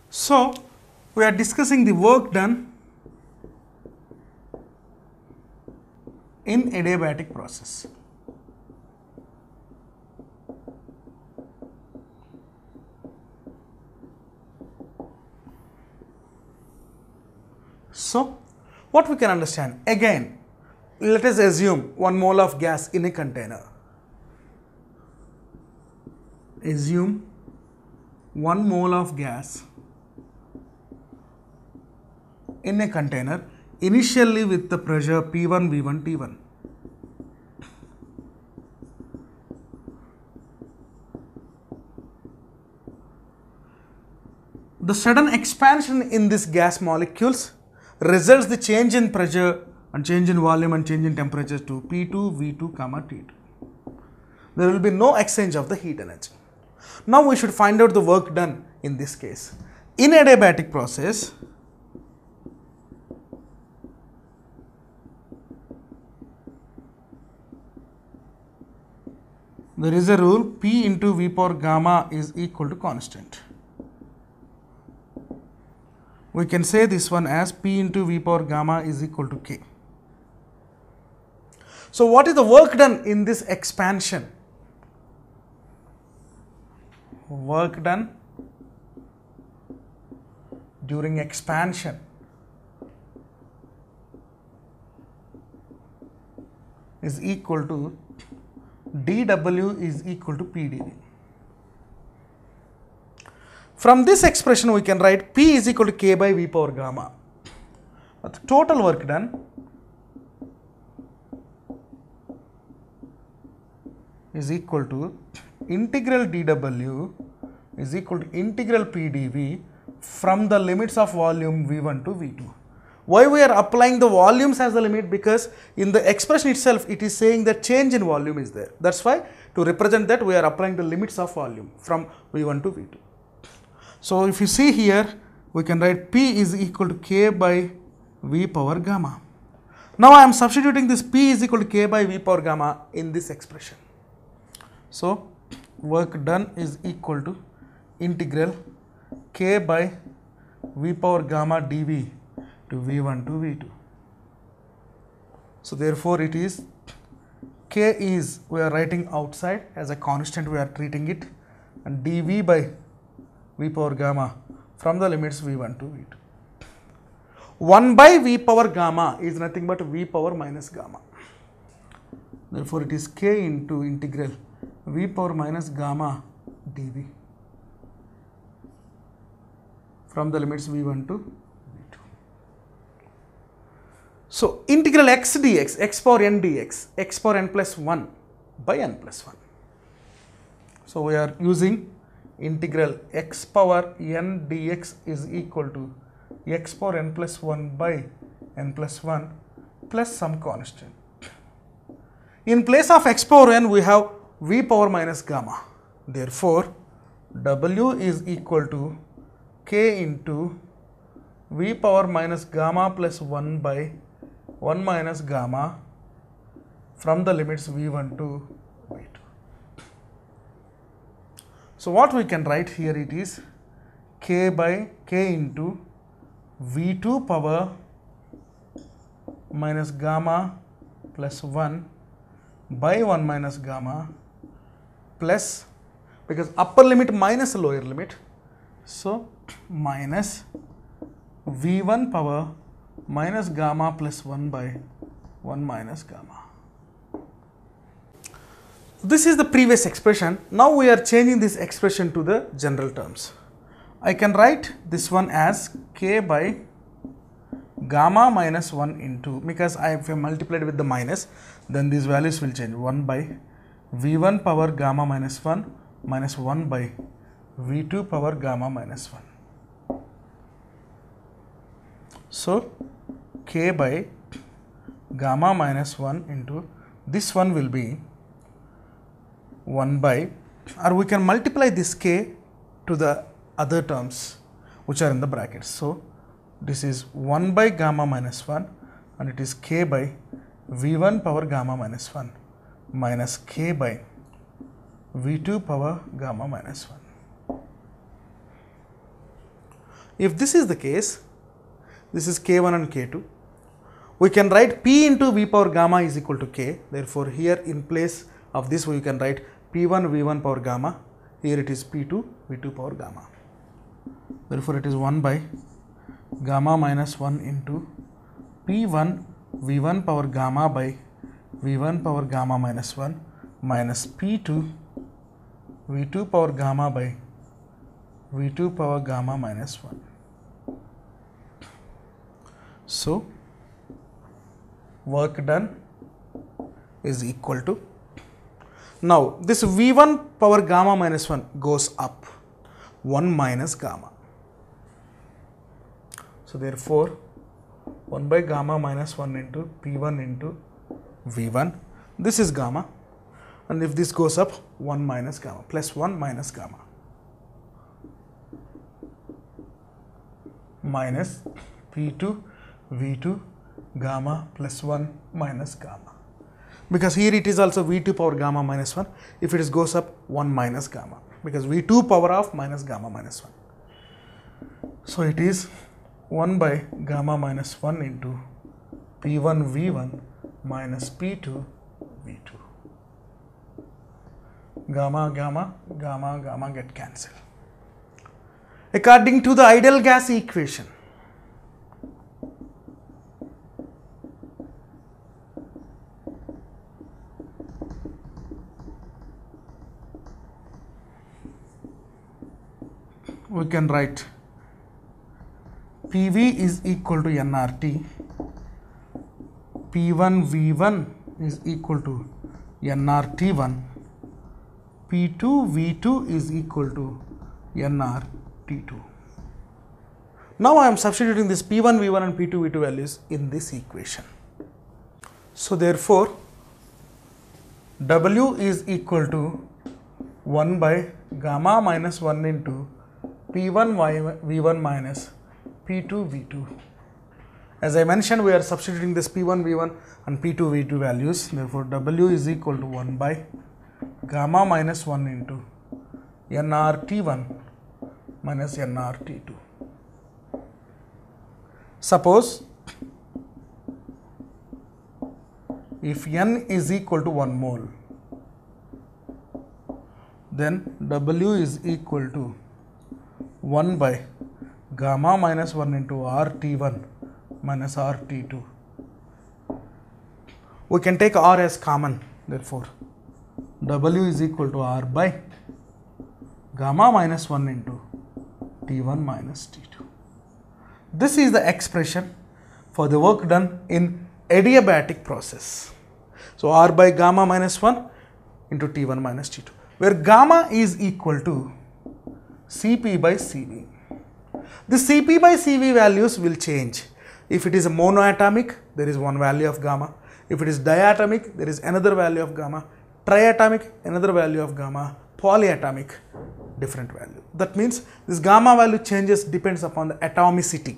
So, we are discussing the work done in adiabatic process. So, what we can understand? Again, let us assume 1 mole of gas in a container. Assume 1 mole of gas in a container initially with the pressure P1, V1, T1. The sudden expansion in this gas molecules results the change in pressure and change in volume and change in temperature to P2, V2, T2. There will be no exchange of the heat energy. Now we should find out the work done in this case. In adiabatic process, there is a rule P into V power gamma is equal to constant. We can say this one as P into V power gamma is equal to K. So what is the work done in this expansion? Work done during expansion is equal to dW is equal to PdV. From this expression we can write P is equal to K by V power gamma. But the total work done is equal to integral dW is equal to integral PdV from the limits of volume V1 to V2. Why we are applying the volumes as the limit? Because in the expression itself it is saying that change in volume is there. That's why to represent that we are applying the limits of volume from V1 to V2. So if you see here, we can write P is equal to K by V power gamma. Now I am substituting this P is equal to K by V power gamma in this expression. So work done is equal to integral K by V power gamma dV to V1 to V2. So therefore it is K is, we are writing outside as a constant, we are treating it, and dV by V power gamma from the limits V1 to V2. 1 by V power gamma is nothing but V power minus gamma. Therefore it is K into integral V power minus gamma dV from the limits V1 to V2. So integral x dx, x power n dx, x power n plus 1 by n plus 1. So we are using integral x power n dx is equal to x power n plus 1 by n plus 1 plus some constant. In place of x power n we have V power minus gamma. Therefore W is equal to K into V power minus gamma plus 1 by 1 minus gamma from the limits V1 to V2. So what we can write here, it is K by K into V2 power minus gamma plus 1 by 1 minus gamma plus, because upper limit minus lower limit, so minus V1 power minus gamma plus 1 by 1 minus gamma. This is the previous expression. Now we are changing this expression to the general terms. I can write this one as K by gamma minus 1 into, because I have multiplied with the minus, then these values will change, 1 by V1 power gamma minus 1 minus 1 by V2 power gamma minus 1. So K by gamma minus 1 into, this one will be 1 by, or we can multiply this K to the other terms which are in the brackets. So this is 1 by gamma minus 1 and it is K by V1 power gamma minus 1 minus K by V2 power gamma minus 1. If this is the case, this is K1 and K2. We can write P into V power gamma is equal to K. Therefore, here in place of this we can write P1 V1 power gamma. Here it is P2 V2 power gamma. Therefore, it is 1 by gamma minus 1 into P1 V1 power gamma by V1 power gamma minus 1 minus P2 V2 power gamma by V2 power gamma minus 1. So, work done is equal to, now this V1 power gamma minus 1 goes up, 1 minus gamma. So, therefore, 1 by gamma minus 1 into P1 into V1, this is gamma, and if this goes up, 1 minus gamma, plus 1 minus gamma, minus P2 V2 gamma plus 1 minus gamma, because here it is also V2 power gamma minus 1, if it goes up, 1 minus gamma, because V2 power of minus gamma minus 1. So, it is 1 by gamma minus 1 into P1 V1 minus P2 V2. Gamma, gamma, gamma, gamma get cancelled. According to the ideal gas equation, we can write PV is equal to nRT, P1 V1 is equal to nRT1, P2 V2 is equal to nRT2. Now I am substituting this P1 V1 and P2 V2 values in this equation. So therefore, W is equal to 1 by gamma minus 1 into P1 V1 minus P2 V2. As I mentioned, we are substituting this P1 V1 and P2 V2 values. Therefore, W is equal to 1 by gamma minus 1 into nRT1 minus nRT2. Suppose if N is equal to 1 mole, then W is equal to 1 by gamma minus 1 into RT1 minus RT2. We can take R as common, therefore W is equal to R by gamma minus 1 into T1 minus T2. This is the expression for the work done in adiabatic process. So R by gamma minus 1 into T1 minus T2, where gamma is equal to Cp by Cv. The Cp by Cv values will change. If it is a monoatomic, there is one value of gamma. If it is diatomic, there is another value of gamma. Triatomic, another value of gamma. Polyatomic, different value. That means this gamma value changes depends upon the atomicity.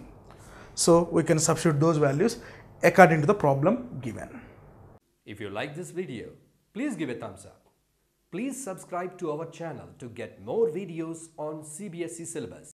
So we can substitute those values according to the problem given. If you like this video, please give a thumbs up. Please subscribe to our channel to get more videos on CBSE syllabus.